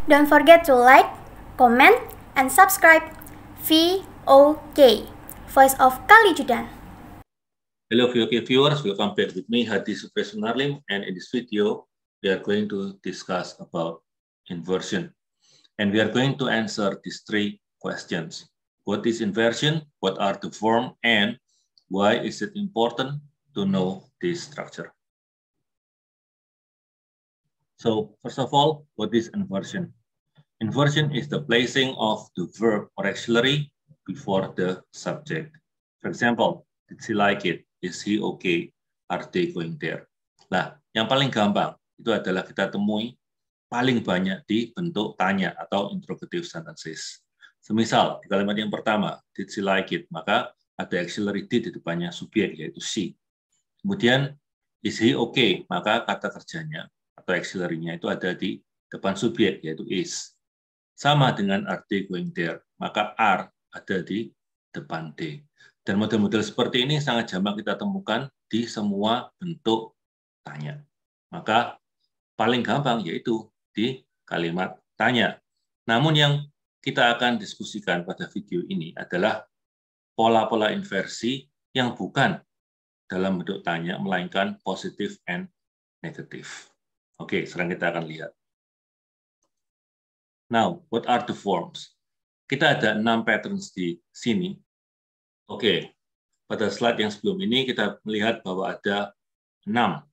Don't forget to like, comment, and subscribe. VOK, Voice of Kalijudan. Hello VOK viewers, welcome back with me Hadi Supresunarlim, and in this video we are going to discuss about inversion, and we are going to answer these three questions. What is inversion? What are the forms? And why is it important to know this structure? So first of all, what is inversion? Inversion is the placing of the verb or auxiliary before the subject. For example, did she like it? Is he okay? Are they going there? Nah, yang paling gampang itu adalah kita temui paling banyak di bentuk tanya atau interrogative sentences. Semisal di kalimat yang pertama, did she like it? Maka ada auxiliary did di depannya subjek, yaitu she. Kemudian, is he okay? Maka kata kerjanya atau auxiliary-nya itu ada di depan subjek, yaitu is. Sama dengan are they going there, maka are ada di depan they. Dan model-model seperti ini sangat jamak kita temukan di semua bentuk tanya. Maka paling gampang yaitu di kalimat tanya. Namun yang kita akan diskusikan pada video ini adalah pola-pola inversi yang bukan dalam bentuk tanya, melainkan positif and negatif. Oke, sekarang kita akan lihat. Now, what are the forms? Kita ada 6 patterns di sini. Oke, pada slide yang sebelum ini kita melihat bahwa ada 6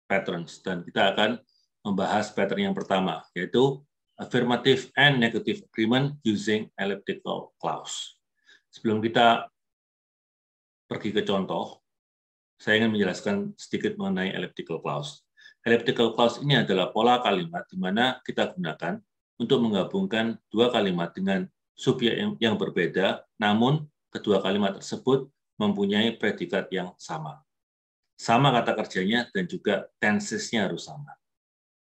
patterns, dan kita akan membahas pattern yang pertama, yaitu affirmative and negative agreement using elliptical clause. Sebelum kita pergi ke contoh, saya ingin menjelaskan sedikit mengenai elliptical clause. Elliptical clause ini adalah pola kalimat di mana kita gunakan untuk menggabungkan dua kalimat dengan subjek yang berbeda, namun kedua kalimat tersebut mempunyai predikat yang sama. Sama kata kerjanya dan juga tenses-nya harus sama.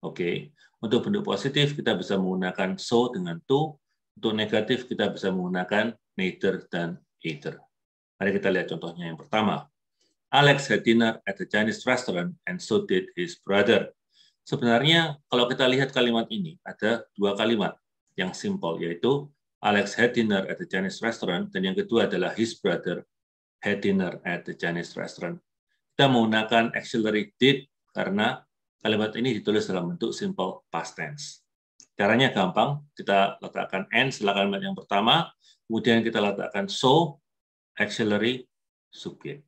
Oke, untuk bentuk positif kita bisa menggunakan so dengan to, untuk negatif kita bisa menggunakan neither dan either. Mari kita lihat contohnya yang pertama. Alex had dinner at a Chinese restaurant and so did his brother. Sebenarnya kalau kita lihat kalimat ini ada dua kalimat yang simple, yaitu Alex had dinner at the Chinese restaurant, dan yang kedua adalah his brother had dinner at the Chinese restaurant. Kita menggunakan auxiliary did karena kalimat ini ditulis dalam bentuk simple past tense. Caranya gampang, kita letakkan and setelah kalimat yang pertama, kemudian kita letakkan so, auxiliary, subjek.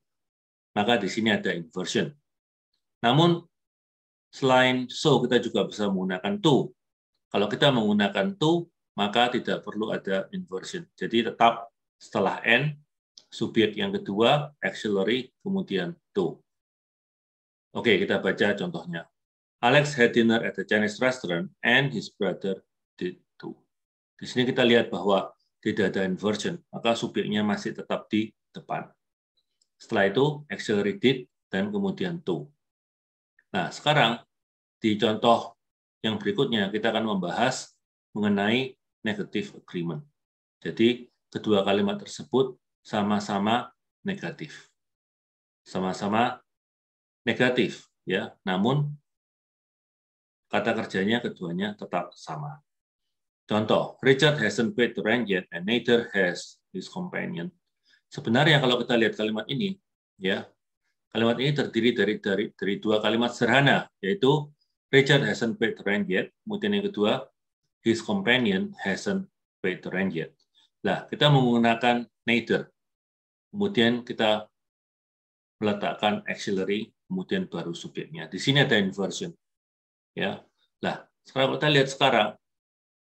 Maka di sini ada inversion. Namun selain so, kita juga bisa menggunakan to. Kalau kita menggunakan to, maka tidak perlu ada inversion. Jadi tetap setelah and, subjek yang kedua, auxiliary, kemudian to. Oke, kita baca contohnya. Alex had dinner at the Chinese restaurant and his brother did too. Di sini kita lihat bahwa tidak ada inversion, maka subjeknya masih tetap di depan. Setelah itu, auxiliary did, dan kemudian to. Nah, sekarang di contoh yang berikutnya kita akan membahas mengenai negative agreement. Jadi, kedua kalimat tersebut sama-sama negatif. Sama-sama negatif, ya. Namun kata kerjanya keduanya tetap sama. Contoh, Richard hasn't paid the rent yet and neither has his companion. Sebenarnya kalau kita lihat kalimat ini, ya, kalimat ini terdiri dari dua kalimat sederhana, yaitu Richard hasn't paid the rent yet, kemudian yang kedua, his companion hasn't paid the rent yet. Nah, kita menggunakan neither, kemudian kita meletakkan auxiliary, kemudian baru subjeknya. Di sini ada inversion, ya. Nah, sekarang kita lihat sekarang,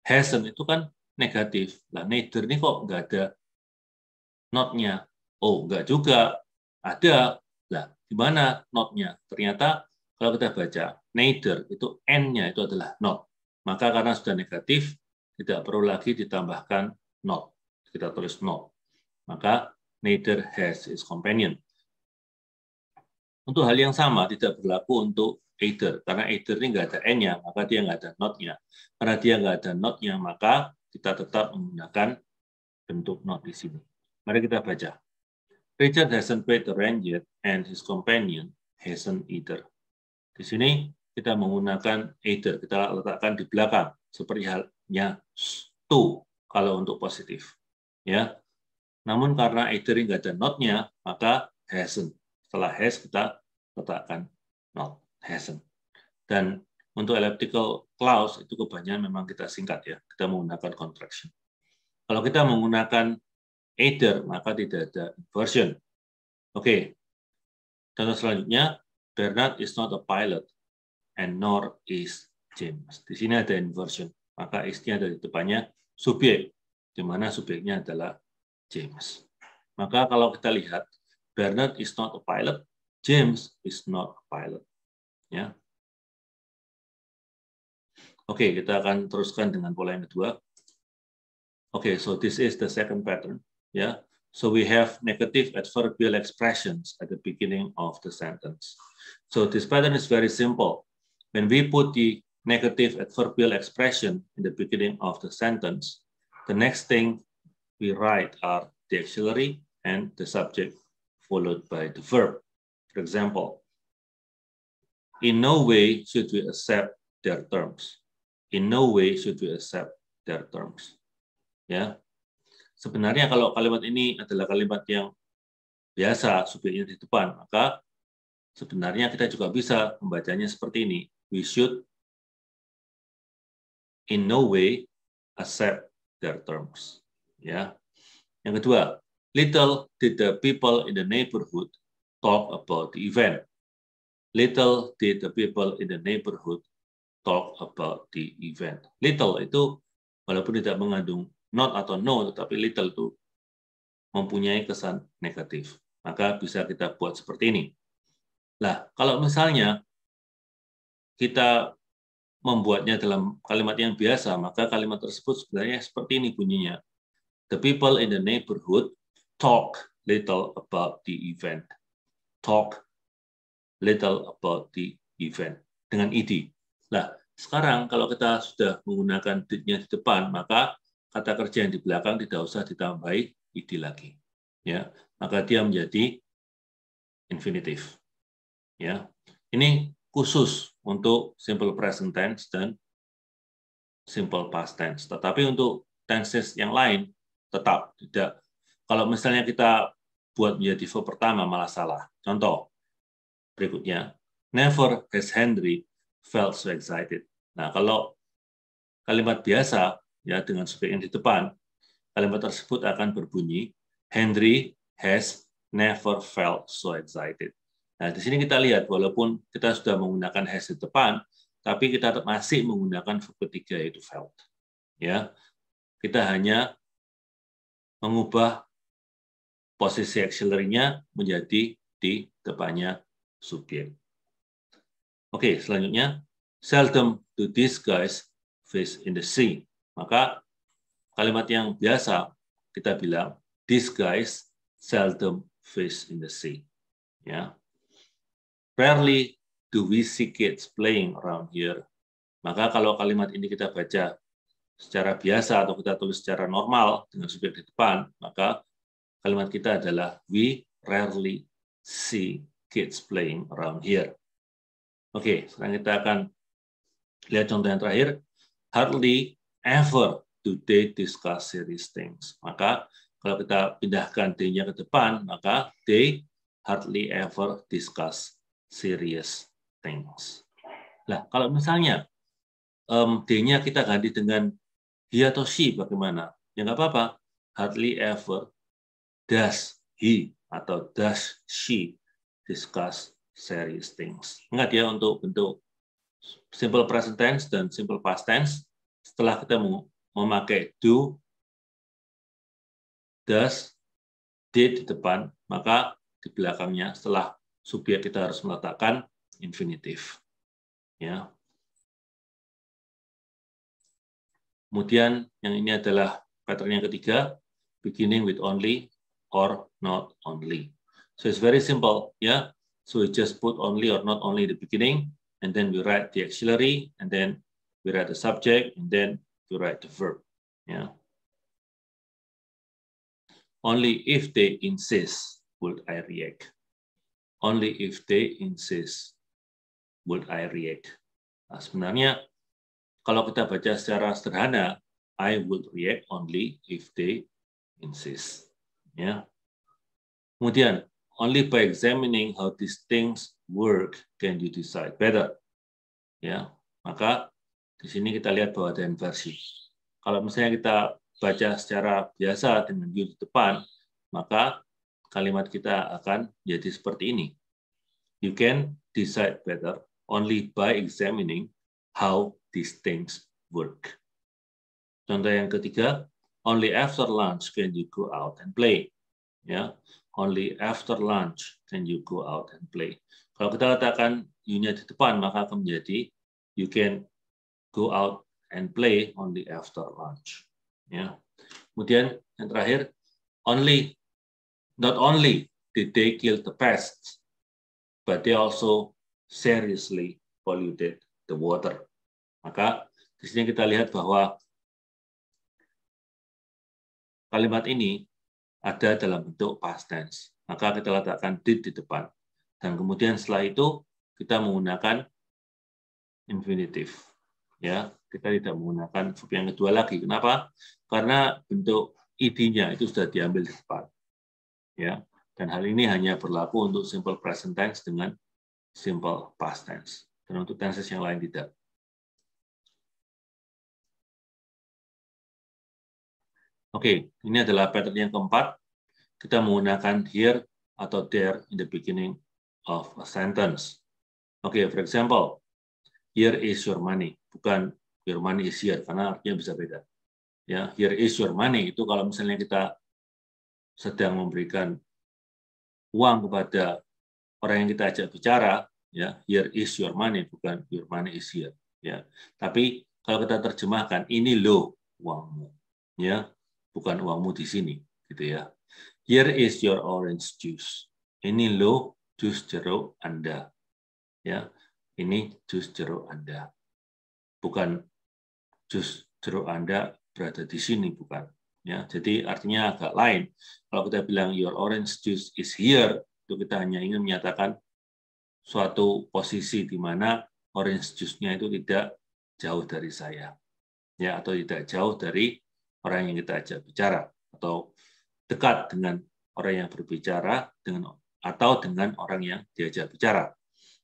hasn't itu kan negatif. Nah, neither ini kok nggak ada not-nya? Oh, nggak juga. Ada. Nah, di mana not-nya? Ternyata kalau kita baca, neither itu n-nya itu adalah not. Maka karena sudah negatif, tidak perlu lagi ditambahkan not. Kita tulis not. Maka neither has his companion. Untuk hal yang sama tidak berlaku untuk either. Karena either ini nggak ada n-nya, maka dia nggak ada not-nya. Karena dia nggak ada not-nya, maka kita tetap menggunakan bentuk not di sini. Mari kita baca. Richard hasn't paid the rent yet, and his companion hasn't either. Di sini kita menggunakan either, kita letakkan di belakang, seperti not-nya to kalau untuk positif. Ya. Namun karena either nggak ada not-nya, maka hasn't. Setelah has kita letakkan not, hasn't. Dan untuk elliptical clause itu kebanyakan memang kita singkat ya, kita menggunakan contraction. Kalau kita menggunakan either, maka tidak ada inversion. Oke. Contoh selanjutnya, Bernard is not a pilot and nor is James. Di sini ada inversion, maka is-nya ada di depannya subjek, di mana subjeknya adalah James. Maka kalau kita lihat, Bernard is not a pilot, James is not a pilot. Ya. Oke, kita akan teruskan dengan pola yang kedua. Oke, so this is the second pattern. Ya. So we have negative adverbial expressions at the beginning of the sentence. So this pattern is very simple. When we put the negative adverbial expression in the beginning of the sentence, the next thing we write are the auxiliary and the subject followed by the verb. For example, in no way should we accept their terms. In no way should we accept their terms. Ya, sebenarnya kalau kalimat ini adalah kalimat yang biasa, subjeknya di depan, maka sebenarnya kita juga bisa membacanya seperti ini. We should in no way accept their terms. Ya. Yang kedua, little did the people in the neighborhood talk about the event. Little did the people in the neighborhood talk about the event. Little itu walaupun tidak mengandung not atau no, tetapi little itu mempunyai kesan negatif. Maka bisa kita buat seperti ini. Nah, kalau misalnya kita membuatnya dalam kalimat yang biasa, maka kalimat tersebut sebenarnya seperti ini bunyinya. The people in the neighborhood talk little about the event. Talk little about the event. Dengan id. Nah, sekarang kalau kita sudah menggunakan did-nya di depan, maka kata kerja yang di belakang tidak usah ditambahi id lagi. Ya, maka dia menjadi infinitive. Ya. Ini khusus untuk simple present tense dan simple past tense. Tetapi untuk tenses yang lain tetap tidak. Kalau misalnya kita buat menjadi verb pertama malah salah. Contoh berikutnya, never has Henry felt so excited. Nah, kalau kalimat biasa ya dengan subjek yang di depan, kalimat tersebut akan berbunyi Henry has never felt so excited. Nah, di sini kita lihat walaupun kita sudah menggunakan has di depan, tapi kita masih menggunakan verb ketiga yaitu felt. Ya. Kita hanya mengubah posisi auxiliary-nya menjadi di depannya subjek. Oke, selanjutnya seldom do these guys fish in the sea. Maka kalimat yang biasa kita bilang these guys seldom fish in the sea. Ya. Rarely do we see kids playing around here. Maka kalau kalimat ini kita baca secara biasa atau kita tulis secara normal dengan subjek di depan, maka kalimat kita adalah we rarely see kids playing around here. Oke, sekarang kita akan lihat contoh yang terakhir. Hardly ever do they discuss serious things. Maka kalau kita pindahkan D-nya ke depan, maka they hardly ever discuss serious things. Nah, kalau misalnya D-nya kita ganti dengan he atau she, bagaimana? Ya nggak apa-apa. Hardly ever does he atau does she discuss serious things. Ingat ya, untuk bentuk simple present tense dan simple past tense, setelah kita memakai do, does, did di depan, maka di belakangnya setelah subjek kita harus meletakkan infinitive. Ya. Kemudian yang ini adalah pattern yang ketiga, beginning with only or not only. So it's very simple, ya. So we just put only or not only in the beginning, and then we write the auxiliary, and then we write the subject, and then we write the verb. Yeah. Only if they insist would I react. Only if they insist would I react. Nah, sebenarnya Kalau kita baca secara sederhana, I would react only if they insist. Ya. Kemudian, only by examining how these things work can you decide better. Ya, maka di sini kita lihat bahwa ada inversi. Kalau misalnya kita baca secara biasa dengan you di depan, maka kalimat kita akan jadi seperti ini. You can decide better only by examining how these things work. Contoh yang ketiga, only after lunch can you go out and play. Ya, only after lunch can you go out and play. Kalau kita letakkan you-nya di depan, maka akan menjadi you can go out and play only after lunch. Ya. Kemudian yang terakhir, not only did they kill the pests, but they also seriously polluted the water. Maka di sini kita lihat bahwa kalimat ini ada dalam bentuk past tense. Maka kita letakkan did di depan. Dan kemudian setelah itu kita menggunakan infinitive. Ya, kita tidak menggunakan verb yang kedua lagi. Kenapa? Karena bentuk id-nya itu sudah diambil di depan. Ya, dan hal ini hanya berlaku untuk simple present tense dengan simple past tense. Dan untuk tenses yang lain tidak. Oke, ini adalah pattern yang keempat. Kita menggunakan here atau there in the beginning of a sentence. Oke, for example, here is your money. Bukan your money is here, karena artinya bisa beda. Ya, here is your money itu kalau misalnya kita sedang memberikan uang kepada orang yang kita ajak bicara, ya, here is your money, bukan your money is here. Ya, tapi kalau kita terjemahkan, ini loh uangmu, ya, bukan uangmu di sini, gitu ya. Here is your orange juice. Ini loh jus jeruk Anda. Ya, ini jus jeruk Anda. Bukan jus jeruk Anda berada di sini, bukan. Ya, jadi artinya agak lain. Kalau kita bilang your orange juice is here, itu kita hanya ingin menyatakan suatu posisi di mana orange juice-nya itu tidak jauh dari saya. Ya, atau tidak jauh dari orang yang kita ajak bicara, atau dekat dengan orang yang berbicara atau dengan orang yang diajak bicara.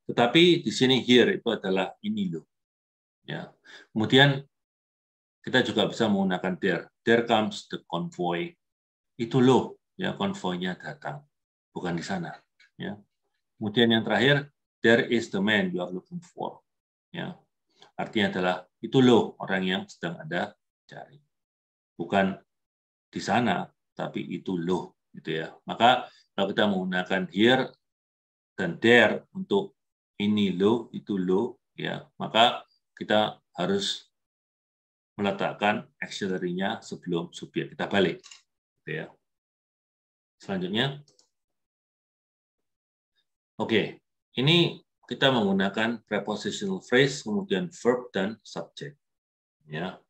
Tetapi di sini here itu adalah ini loh. Ya. Kemudian kita juga bisa menggunakan there. There comes the convoy. Itu loh, ya, konvoynya datang, bukan di sana. Ya. Kemudian yang terakhir, there is the man you are looking for. Ya. Artinya adalah itu loh orang yang sedang Anda cari. Bukan di sana, tapi itu loh, gitu ya. Maka kalau kita menggunakan here dan there untuk ini loh, itu loh, ya, maka kita harus meletakkan auxiliary-nya sebelum subjek. Kita balik, gitu ya. Selanjutnya, oke, ini kita menggunakan prepositional phrase, kemudian verb dan subject. Ya.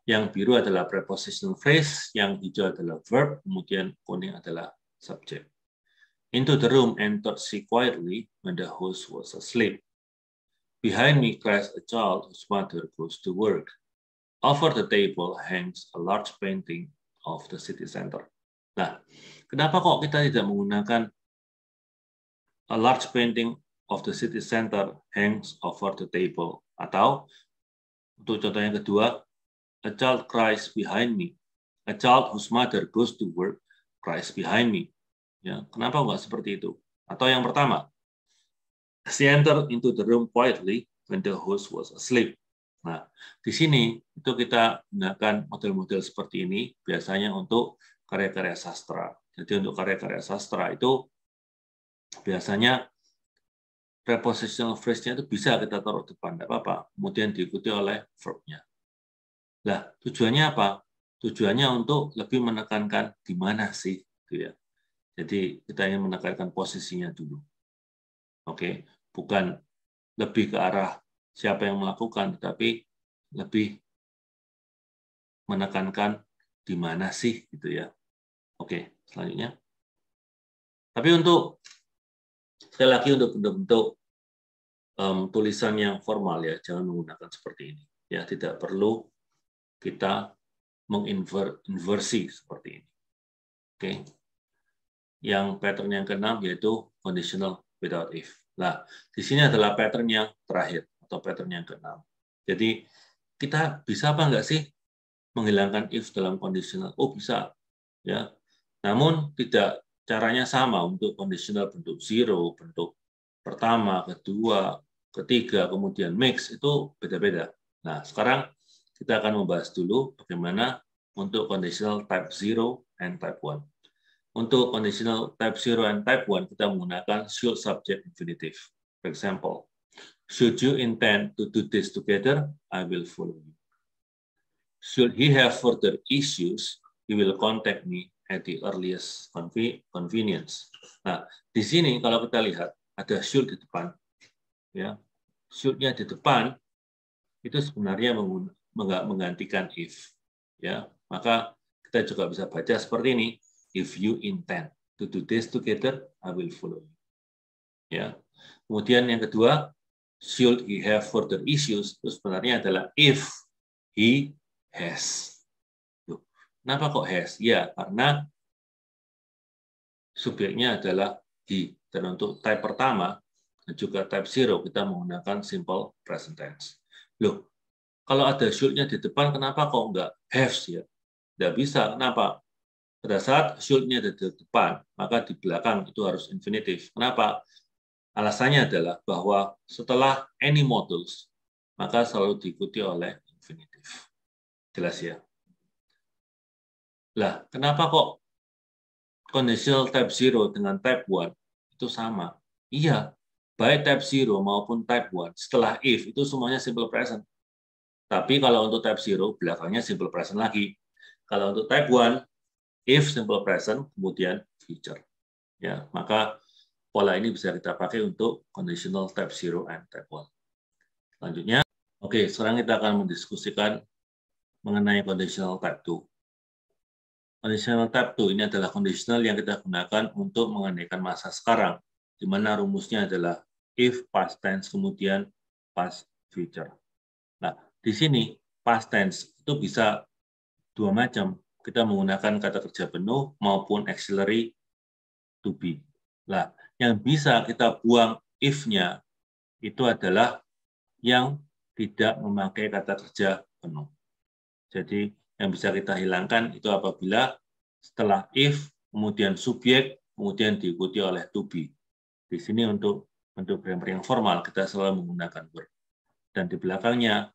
Yang biru adalah prepositional phrase, yang hijau adalah verb, kemudian kuning adalah subject. Into the room entered she quietly when the host was asleep. Behind me cries a child whose mother goes to work. Over the table hangs a large painting of the city center. Nah, kenapa kok kita tidak menggunakan a large painting of the city center hangs over the table? Atau untuk contoh yang kedua, a child cries behind me. A child whose mother goes to work cries behind me. Ya, kenapa enggak seperti itu? Atau yang pertama, she entered into the room quietly when the host was asleep. Nah, di sini itu kita gunakan model-model seperti ini biasanya untuk karya-karya sastra. Jadi untuk karya-karya sastra itu biasanya prepositional phrase-nya itu bisa kita taruh depan, tidak apa-apa. Kemudian diikuti oleh verb-nya. Nah, tujuannya apa? Tujuannya untuk lebih menekankan di mana sih, gitu ya. Jadi kita ingin menekankan posisinya dulu. Oke, bukan lebih ke arah siapa yang melakukan, tetapi lebih menekankan di mana sih, gitu ya. Oke, selanjutnya. Tapi untuk sekali lagi untuk bentuk tulisan yang formal ya, jangan menggunakan seperti ini. Ya, tidak perlu kita menginversi seperti ini. Oke. Yang pattern yang keenam yaitu conditional without if. Nah, di sini adalah pattern yang terakhir atau pattern yang keenam. Jadi kita bisa apa enggak sih menghilangkan if dalam conditional? Oh, bisa. Ya. Namun tidak caranya sama untuk conditional bentuk zero, bentuk pertama, kedua, ketiga, kemudian mix, itu beda-beda. Nah, sekarang kita akan membahas dulu bagaimana untuk conditional type 0 and type 1. Untuk conditional type 0 and type 1, kita menggunakan should subject infinitive. For example, should you intend to do this together, I will follow you. Should he have further issues, he will contact me at the earliest convenience. Nah, di sini kalau kita lihat ada should di depan, ya, should-nya di depan itu sebenarnya menggantikan if, ya. Maka kita juga bisa baca seperti ini: if you intend to do this together, I will follow you. Ya. Kemudian yang kedua, should he have further issues, itu sebenarnya adalah if he has. Kenapa kok has? Ya, karena subjeknya adalah he. Dan untuk type pertama, dan juga type 0, kita menggunakan simple present tense. Loh, kalau ada should-nya di depan, kenapa kok enggak have ya? Tidak bisa. Kenapa? Pada saat should-nya di depan, maka di belakang itu harus infinitive. Kenapa? Alasannya adalah bahwa setelah any modules, maka selalu diikuti oleh infinitive. Jelas ya? Lah, kenapa kok conditional type 0 dengan type 1 itu sama? Iya, baik type 0 maupun type 1, setelah if itu semuanya simple present. Tapi kalau untuk type 0, belakangnya simple present lagi. Kalau untuk type 1, if simple present, kemudian future. Ya, maka pola ini bisa kita pakai untuk conditional type 0 and type 1. Selanjutnya, oke, sekarang kita akan mendiskusikan mengenai conditional type 2. Conditional type 2 ini adalah conditional yang kita gunakan untuk mengandaikan masa sekarang, di mana rumusnya adalah if past tense kemudian past future. Nah, di sini past tense itu bisa dua macam. Kita menggunakan kata kerja penuh maupun auxiliary to be. Nah, yang bisa kita buang if-nya itu adalah yang tidak memakai kata kerja penuh. Jadi yang bisa kita hilangkan itu apabila setelah if, kemudian subjek, kemudian diikuti oleh to be. Di sini untuk grammar yang formal, kita selalu menggunakan verb. Dan di belakangnya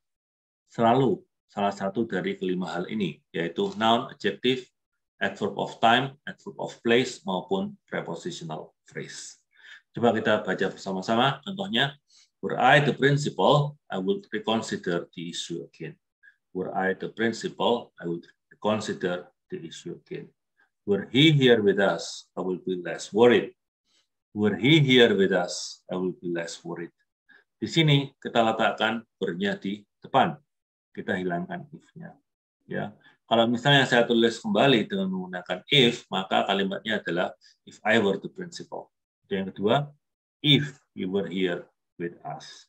selalu salah satu dari kelima hal ini, yaitu noun, adjective, adverb of time, adverb of place, maupun prepositional phrase. Coba kita baca bersama-sama. Contohnya, were I the principal, I would reconsider the issue again. Were I the principal, I would reconsider the issue again. Were he here with us, I will be less worried. Were he here with us, I will be less worried. Di sini kita letakkan verb-nya di depan. Kita hilangkan if-nya. Ya. Kalau misalnya saya tulis kembali dengan menggunakan if, maka kalimatnya adalah if I were the principal. Yang kedua, if you were here with us.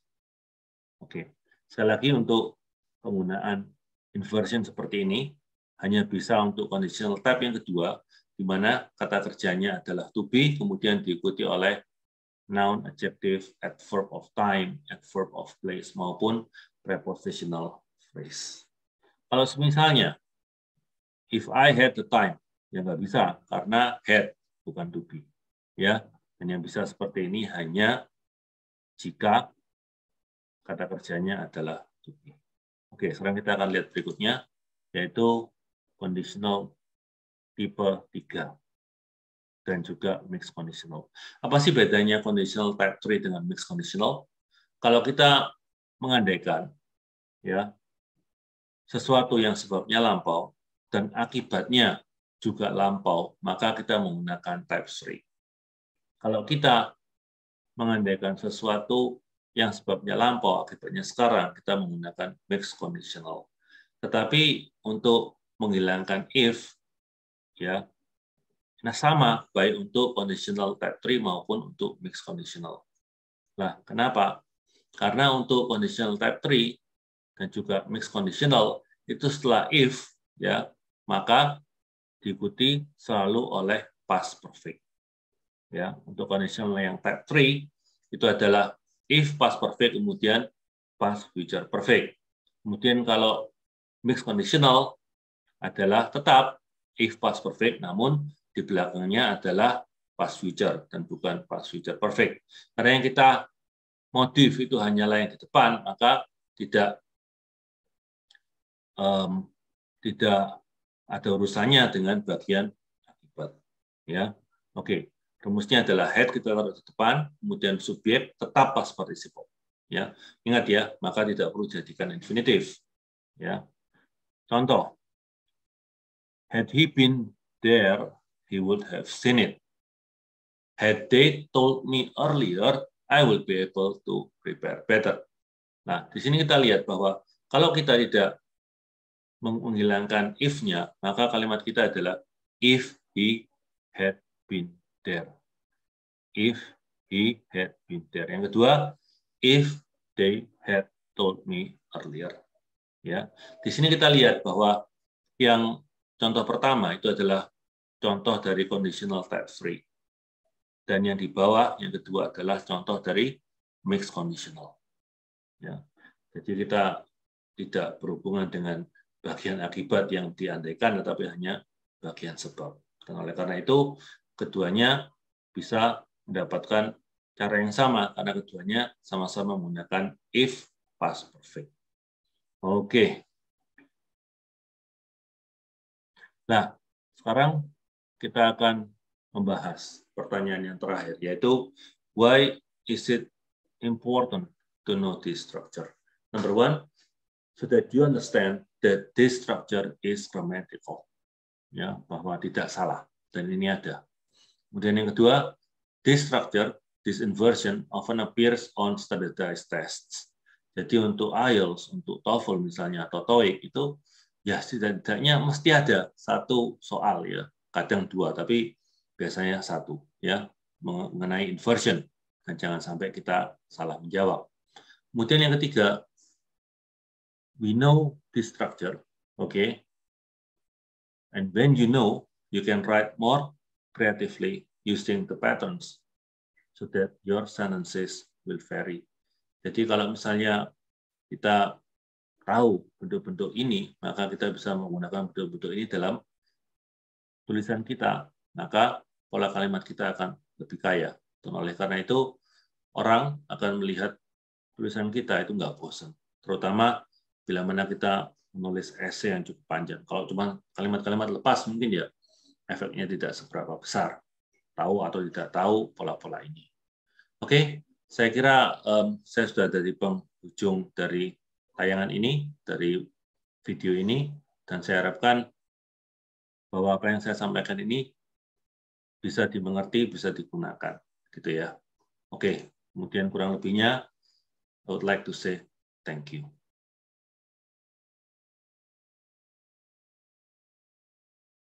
Oke. Sekali lagi untuk penggunaan inversion seperti ini hanya bisa untuk conditional type yang kedua, di mana kata kerjanya adalah to be, kemudian diikuti oleh noun, adjective, adverb of time, adverb of place, maupun prepositional phrase. Kalau misalnya, if I had the time, ya nggak bisa, karena had bukan to be. Ya, hanya bisa seperti ini hanya jika kata kerjanya adalah to be. Oke, sekarang kita akan lihat berikutnya, yaitu conditional tipe 3 dan juga mixed conditional. Apa sih bedanya conditional type 3 dengan mixed conditional? Kalau kita mengandaikan ya sesuatu yang sebabnya lampau dan akibatnya juga lampau, maka kita menggunakan type 3. Kalau kita mengandaikan sesuatu yang sebabnya lampau, akibatnya sekarang, kita menggunakan mixed conditional. Tetapi untuk menghilangkan if, ya, nah sama baik untuk conditional type 3 maupun untuk mixed conditional. Nah, kenapa? Karena untuk conditional type 3, dan juga mixed conditional itu setelah if ya, maka diikuti selalu oleh past perfect. Ya, untuk conditional yang type 3 itu adalah if past perfect kemudian past future perfect. Kemudian kalau mixed conditional adalah tetap if past perfect, namun di belakangnya adalah past future dan bukan past future perfect. Karena yang kita modif itu hanyalah yang di depan, maka tidak ada urusannya dengan bagian akibat. Ya, oke. Rumusnya adalah head kita taruh di depan, kemudian subjek tetap past participle. Ya, ingat ya, maka tidak perlu jadikan infinitif. Ya, contoh, had he been there, he would have seen it. Had they told me earlier, I will be able to prepare better. Nah, di sini kita lihat bahwa kalau kita tidak menghilangkan if-nya, maka kalimat kita adalah if he had been there. If he had been there. Yang kedua, if they had told me earlier. Ya, di sini kita lihat bahwa yang contoh pertama itu adalah contoh dari conditional type 3. Dan yang di bawah, yang kedua adalah contoh dari mixed conditional. Ya, jadi kita tidak berhubungan dengan bagian akibat yang diandaikan, tetapi hanya bagian sebab. Dan oleh karena itu, keduanya bisa mendapatkan cara yang sama, karena keduanya sama-sama menggunakan if past perfect. Oke. Nah, sekarang kita akan membahas pertanyaan yang terakhir, yaitu why is it important to know this structure? Number one, so that you understand that this structure is grammatical, ya, bahwa tidak salah dan ini ada. Kemudian yang kedua, this structure, this inversion often appears on standardized tests. Jadi untuk IELTS, untuk TOEFL misalnya atau TOEIC itu ya setidaknya mesti ada satu soal ya, kadang dua, tapi biasanya satu ya mengenai inversion dan jangan sampai kita salah menjawab. Kemudian yang ketiga, we know this structure, okay? And when you know, you can write more creatively using the patterns so that your sentences will vary. Jadi kalau misalnya kita tahu bentuk-bentuk ini, maka kita bisa menggunakan bentuk-bentuk ini dalam tulisan kita, maka pola kalimat kita akan lebih kaya. Dan oleh karena itu, orang akan melihat tulisan kita itu nggak bosan. Terutama bila mana kita menulis esai yang cukup panjang. Kalau cuma kalimat-kalimat lepas, mungkin ya efeknya tidak seberapa besar. Tahu atau tidak tahu pola-pola ini. Oke, saya kira saya sudah ada di penghujung dari tayangan ini, dari video ini, dan saya harapkan bahwa apa yang saya sampaikan ini bisa dimengerti, bisa digunakan, gitu ya. Oke, kemudian kurang lebihnya, I would like to say thank you.